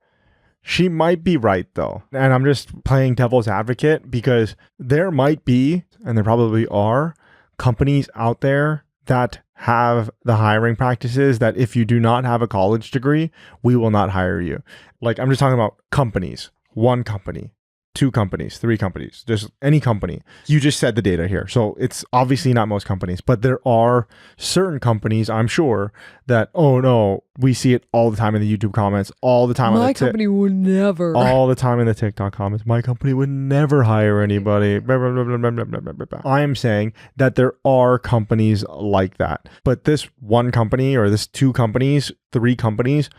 she might be right though. And I'm just playing devil's advocate because there might be, and there probably are, companies out there that have the hiring practices that if you do not have a college degree, we will not hire you. Like, I'm just talking about companies, one company, 2 companies, 3 companies, just any company. You just said the data here. So it's obviously not most companies, but there are certain companies, I'm sure, that, oh no, we see it all the time in the YouTube comments, all the time.
My company would never.
All the time in the TikTok comments. My company would never hire anybody. I am saying that there are companies like that. But this one company or this 2 companies, 3 companies,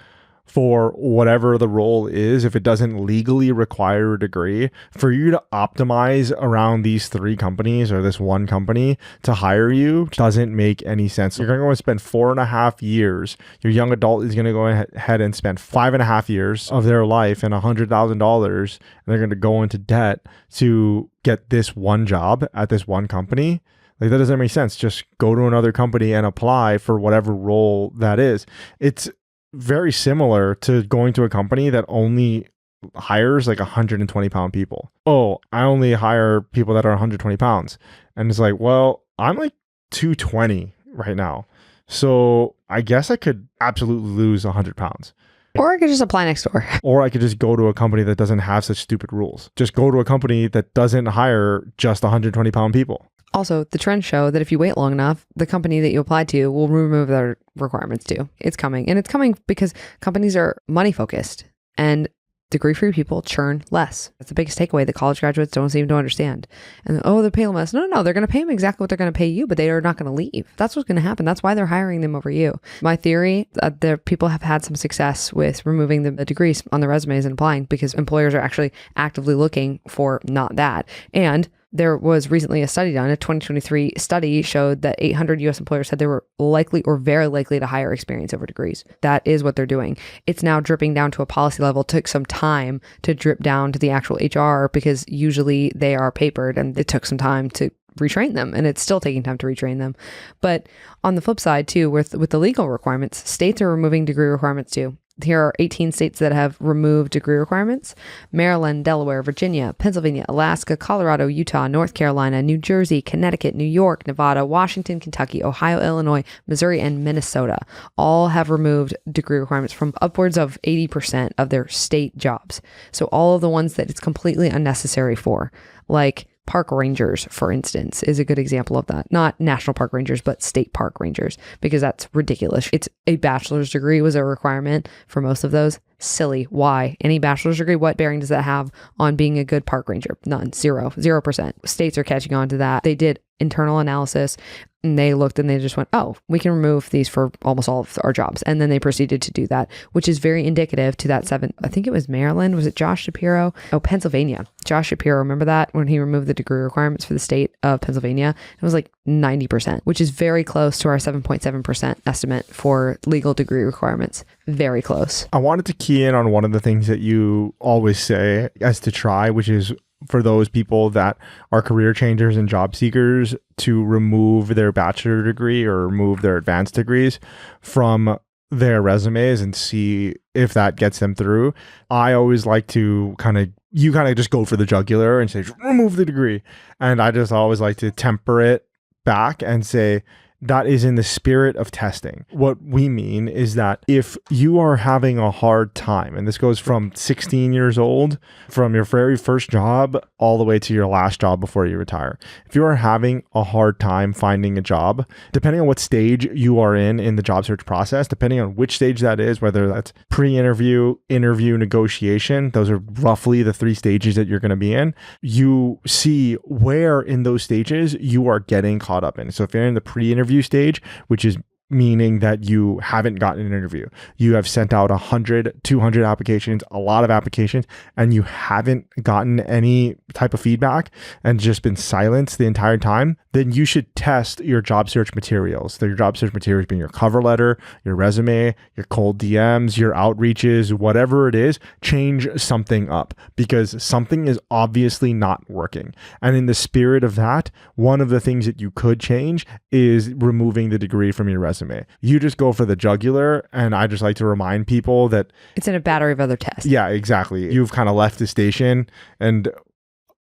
for whatever the role is, if it doesn't legally require a degree, for you to optimize around these 3 companies or this one company to hire you doesn't make any sense. You're going to go and spend 4.5 years. Your young adult is going to go ahead and spend 5.5 years of their life and $100,000, and they're going to go into debt to get this one job at this one company. Like, that doesn't make sense. Just go to another company and apply for whatever role that is. It's very similar to going to a company that only hires like 120 pound people. Oh, I only hire people that are 120 pounds. And it's like, well, I'm like 220 right now. So I guess I could absolutely lose 100 pounds.
Or I could just apply next door.
Or I could just go to a company that doesn't have such stupid rules. Just go to a company that doesn't hire just 120 pound people.
Also, the trends show that if you wait long enough, the company that you applied to will remove their requirements too. It's coming. And it's coming because companies are money focused and degree-free people churn less. That's the biggest takeaway that college graduates don't seem to understand. And oh, they're paying less. No, they're going to pay them exactly what they're going to pay you, but they are not going to leave. That's what's going to happen. That's why they're hiring them over you. My theory, people have had some success with removing the degrees on their resumes and applying because employers are actually actively looking for not that. And there was recently a study done. A 2023 study showed that 800 US employers said they were likely or very likely to hire experience over degrees. That is what they're doing. It's now dripping down to a policy level. It took some time to drip down to the actual HR because usually they are papered, and it took some time to retrain them, and it's still taking time to retrain them. But on the flip side too, with the legal requirements, states are removing degree requirements too. Here are 18 states that have removed degree requirements: Maryland, Delaware, Virginia, Pennsylvania, Alaska, Colorado, Utah, North Carolina, New Jersey, Connecticut, New York, Nevada, Washington, Kentucky, Ohio, Illinois, Missouri, and Minnesota. All have removed degree requirements from upwards of 80% of their state jobs. So all of the ones that it's completely unnecessary for, like park rangers, for instance, is a good example of that. Not national park rangers, but state park rangers, because that's ridiculous. It's a bachelor's degree was a requirement for most of those. Silly. Why? Any bachelor's degree, what bearing does that have on being a good park ranger? None. 0%. States are catching on to that. They did internal analysis and they looked and they just went, oh, we can remove these for almost all of our jobs. And then they proceeded to do that, which is very indicative to that I think it was Maryland. Was it Josh Shapiro? Oh, Pennsylvania. Josh Shapiro. Remember that when he removed the degree requirements for the state of Pennsylvania? It was like 90%, which is very close to our 7.7% estimate for legal degree requirements. Very close.
I wanted to key in on one of the things that you always say as to try, which is for those people that are career changers and job seekers to remove their bachelor degree or remove their advanced degrees from their resumes and see if that gets them through. I always like to kind of just go for the jugular and say, remove the degree. And I just always like to temper it back and say, that is in the spirit of testing. What we mean is that if you are having a hard time, and this goes from 16 years old, from your very first job, all the way to your last job before you retire. If you are having a hard time finding a job, depending on what stage you are in the job search process, depending on which stage that is, whether that's pre-interview, interview, negotiation, those are roughly the 3 stages that you're going to be in. You see where in those stages you are getting caught up in. So if you're in the pre-interview stage, which is meaning that you haven't gotten an interview, you have sent out 100, 200 applications, a lot of applications, and you haven't gotten any type of feedback and just been silenced the entire time, then you should test your job search materials. So your job search materials being your cover letter, your resume, your cold DMs, your outreaches, whatever it is, change something up because something is obviously not working. And in the spirit of that, one of the things that you could change is removing the degree from your resume. You just go for the jugular, and I just like to remind people that
it's in a battery of other tests.
Yeah, exactly. You've kind of left the station, and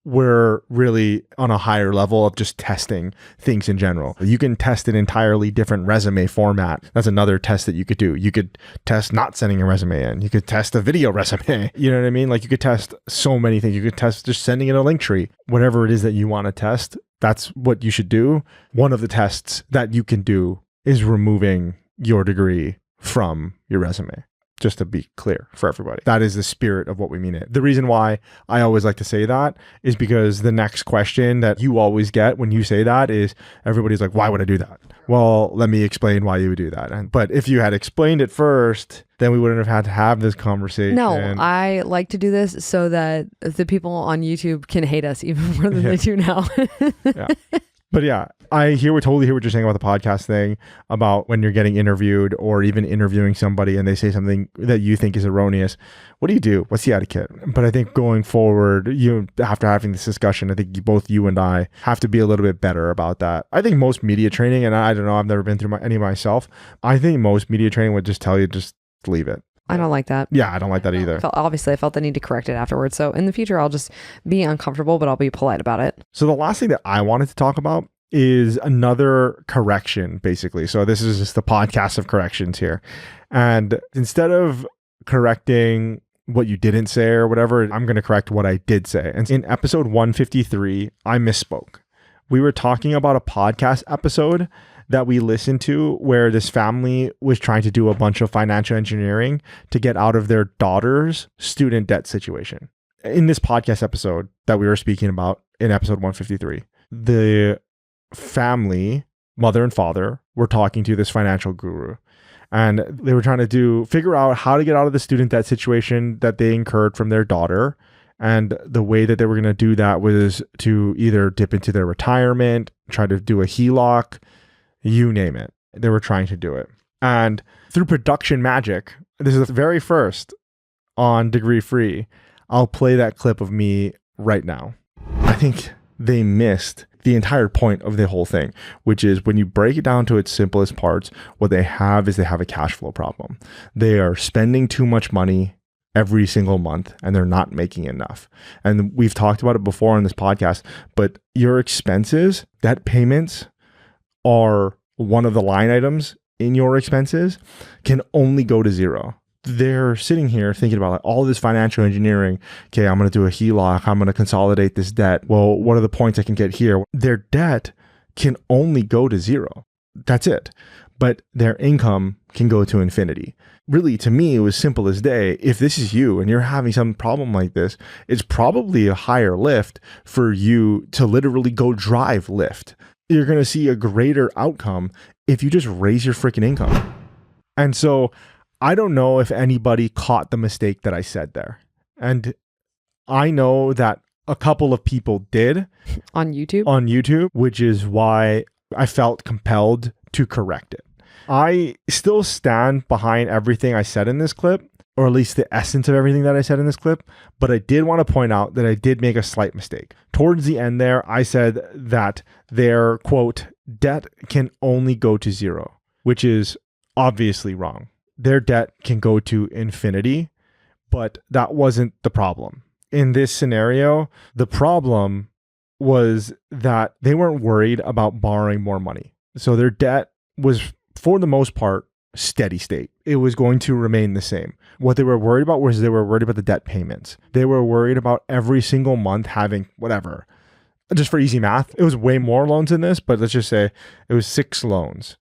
we're really on a higher level of just testing things in general. You can test an entirely different resume format. That's another test that you could do. You could test not sending a resume in. You could test a video resume. You know what I mean? Like you could test so many things. You could test just sending in a link tree. Whatever it is that you want to test, that's what you should do. One of the tests that you can do is removing your degree from your resume. Just to be clear for everybody. That is the spirit of what we mean it. The reason why I always like to say that is because the next question that you always get when you say that is everybody's like, why would I do that? Well, let me explain why you would do that. But if you had explained it first, then we wouldn't have had to have this conversation.
No, I like to do this so that the people on YouTube can hate us even more than they do now.
Yeah. But yeah, I totally hear what you're saying about the podcast thing, about when you're getting interviewed or even interviewing somebody and they say something that you think is erroneous. What do? What's the etiquette? But I think going forward, after having this discussion, I think both you and I have to be a little bit better about that. I think most media training, and I don't know, I've never been through any myself. I think most media training would just tell you, just leave it.
I don't like that.
Yeah, I don't like that either.
Obviously, I felt the need to correct it afterwards. So in the future, I'll just be uncomfortable, but I'll be polite about it.
So the last thing that I wanted to talk about is another correction, basically. So this is just the podcast of corrections here. And instead of correcting what you didn't say or whatever, I'm going to correct what I did say. And in episode 153, I misspoke. We were talking about a podcast episode that we listened to where this family was trying to do a bunch of financial engineering to get out of their daughter's student debt situation. In this podcast episode that we were speaking about in episode 153, the family, mother and father, were talking to this financial guru. And they were trying to figure out how to get out of the student debt situation that they incurred from their daughter. And the way that they were going to do that was to either dip into their retirement, try to do a HELOC, you name it. They were trying to do it. And through production magic, this is the very first on Degree Free, I'll play that clip of me right now. I think they missed the entire point of the whole thing, which is when you break it down to its simplest parts, what they have is they have a cash flow problem. They are spending too much money every single month and they're not making enough. And we've talked about it before on this podcast, but your expenses, debt payments, are one of the line items in your expenses, can only go to zero. They're sitting here thinking about like all this financial engineering. Okay, I'm going to do a HELOC. I'm going to consolidate this debt. Well, what are the points I can get here? Their debt can only go to zero. That's it. But their income can go to infinity. Really, to me, it was simple as day. If this is you and you're having some problem like this, it's probably a higher lift for you to literally go drive Lyft. You're going to see a greater outcome if you just raise your freaking income. And so I don't know if anybody caught the mistake that I said there. And I know that a couple of people did.
On YouTube,
which is why I felt compelled to correct it. I still stand behind everything I said in this clip, or at least the essence of everything that I said in this clip. But I did want to point out that I did make a slight mistake. Towards the end there, I said that their, quote, debt can only go to zero, which is obviously wrong. their debt can go to infinity, but that wasn't the problem. In this scenario, the problem was that they weren't worried about borrowing more money. So their debt was, for the most part, steady state. It was going to remain the same. What they were worried about was they were worried about the debt payments. They were worried about every single month having whatever. Just for easy math, it was way more loans than this, but let's just say it was 6 loans.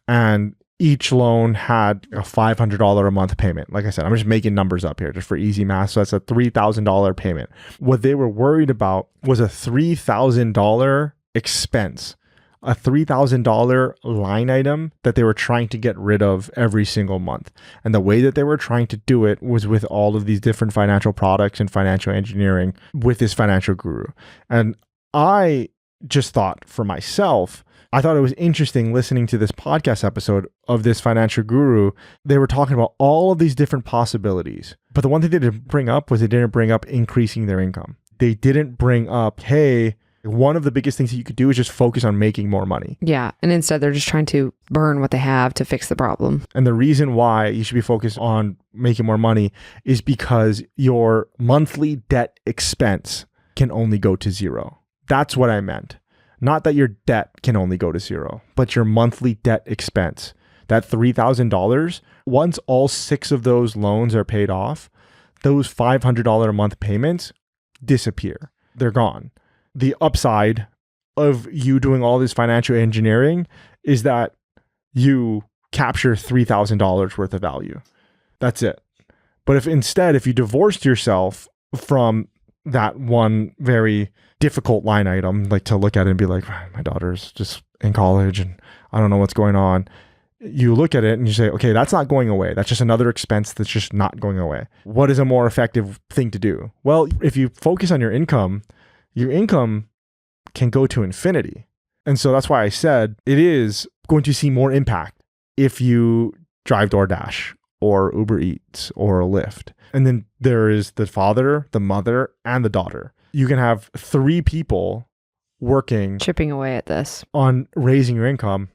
And each loan had a $500 a month payment. Like I said, I'm just making numbers up here just for easy math. So that's a $3,000 payment. What they were worried about was a $3,000 expense, a $3,000 line item that they were trying to get rid of every single month. And the way that they were trying to do it was with all of these different financial products and financial engineering with this financial guru. And I just thought for myself, I thought it was interesting listening to this podcast episode of this financial guru. They were talking about all of these different possibilities. But the one thing they didn't bring up was they didn't bring up increasing their income. They didn't bring up, hey, one of the biggest things that you could do is just focus on making more money.
Yeah. And instead, they're just trying to burn what they have to fix the problem.
And the reason why you should be focused on making more money is because your monthly debt expense can only go to 0. That's what I meant. Not that your debt can only go to 0, but your monthly debt expense. That $3,000, once all 6 of those loans are paid off, those $500 a month payments disappear. They're gone. The upside of you doing all this financial engineering is that you capture $3,000 worth of value. That's it. But if you divorced yourself from that one very difficult line item, like to look at it and be like, my daughter's just in college and I don't know what's going on. You look at it and you say, okay, that's not going away. That's just another expense that's just not going away. What is a more effective thing to do? Well, if you focus on your income can go to infinity. And so that's why I said it is going to see more impact if you drive DoorDash or Uber Eats or Lyft. And then there is the father, the mother, and the daughter. You can have 3 people working,
chipping away at this
on raising your income.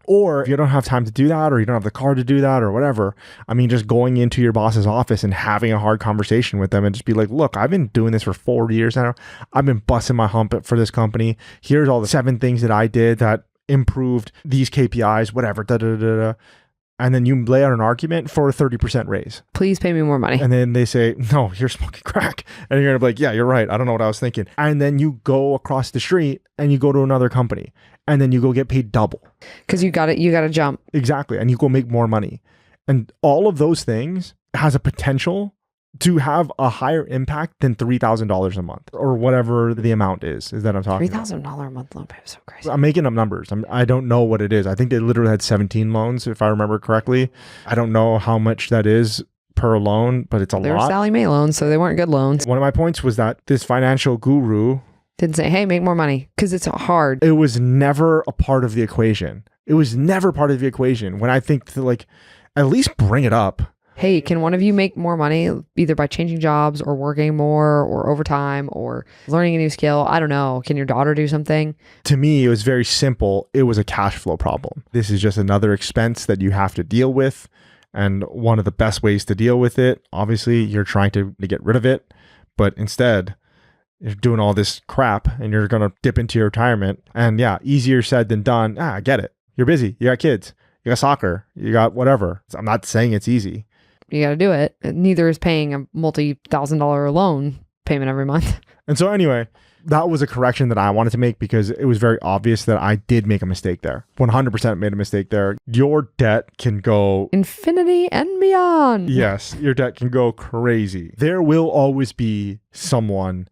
Or if you don't have time to do that, or you don't have the car to do that, or whatever, I mean, just going into your boss's office and having a hard conversation with them and just be like, look, I've been doing this for 4 years now. I've been busting my hump for this company. Here's all the 7 things that I did that improved these KPIs, whatever, da da da da. And then you lay out an argument for a 30% raise.
Please pay me more money.
And then they say, no, you're smoking crack. And you're going to be like, yeah, you're right. I don't know what I was thinking. And then you go across the street and you go to another company and then you go get paid double.
Because you got to jump.
Exactly. And you go make more money. And all of those things has a potential to have a higher impact than $3,000 a month or whatever the amount is that I'm talking about.
$3,000 a month loan payment is so crazy.
I'm making up numbers. I don't know what it is. I think they literally had 17 loans, if I remember correctly. I don't know how much that is per loan, but it's a lot.
They were Sally Mae loans, so they weren't good loans.
One of my points was that this financial guru
didn't say, hey, make more money, because it's hard.
It was never a part of the equation. It was never part of the equation. When I think to at least bring it up.
Hey, can one of you make more money either by changing jobs or working more or overtime or learning a new skill? I don't know. Can your daughter do something?
To me, it was very simple. It was a cash flow problem. This is just another expense that you have to deal with. And one of the best ways to deal with it, obviously, you're trying to get rid of it. But instead, you're doing all this crap and you're going to dip into your retirement. And yeah, easier said than done. I get it. You're busy. You got kids. You got soccer. You got whatever. I'm not saying it's easy.
You got to do it. Neither is paying a multi-$1,000 loan payment every month.
And so anyway, that was a correction that I wanted to make because it was very obvious that I did make a mistake there. 100% made a mistake there. Your debt can go
infinity and beyond.
Yes, your debt can go crazy. There will always be someone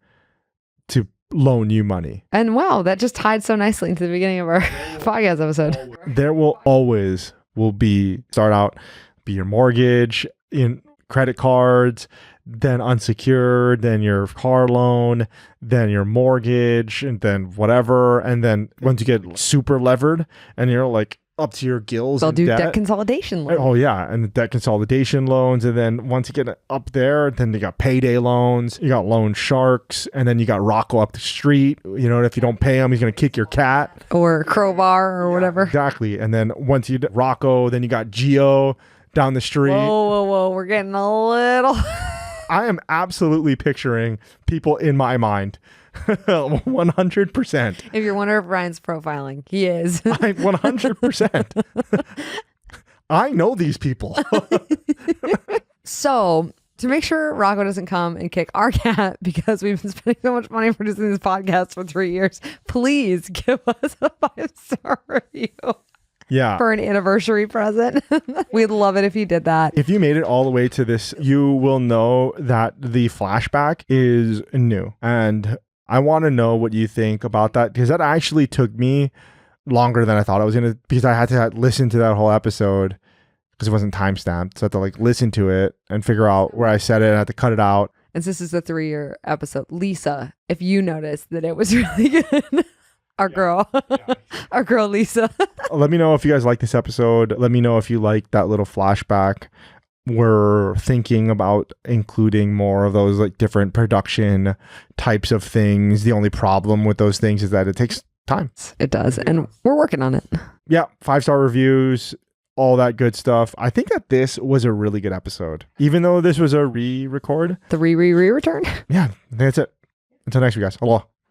to loan you money.
And wow, that just tied so nicely into the beginning of our podcast episode.
There will be your mortgage, in credit cards, then unsecured, then your car loan, then your mortgage, and then whatever. And then once you get super levered and you're like up to your gills,
they'll do debt consolidation loans.
Oh yeah, and the debt consolidation loans. And then once you get up there, then you got payday loans, you got loan sharks, and then you got Rocco up the street. You know, if you don't pay him, he's gonna kick your cat
or crowbar or whatever.
Exactly. And then once you Rocco, then you got Geo. down the street.
Whoa. We're getting a little...
I am absolutely picturing people in my mind. 100%.
If you're wondering if Ryan's profiling, he is.
100%. I know these people.
So, to make sure Rocco doesn't come and kick our cat because we've been spending so much money producing this podcast for 3 years, please give us a 5-star review.
Yeah.
For an anniversary present. We'd love it if you did that.
If you made it all the way to this, you will know that the flashback is new. And I want to know what you think about that, because that actually took me longer than I thought I was going to, because I had to listen to that whole episode because it wasn't timestamped. So I had to like listen to it and figure out where I said it, and I had to cut it out.
And since this is a 3-year episode, Lisa, if you noticed that it was really good. Our girl Lisa.
Let me know if you guys like this episode. Let me know if you like that little flashback. We're thinking about including more of those like different production types of things. The only problem with those things is that it takes time.
It does. And we're working on it.
Yeah. 5-star reviews, all that good stuff. I think that this was a really good episode. Even though this was a re-record.
The re-return?
Yeah. I think that's it. Until next week, guys. Aloha.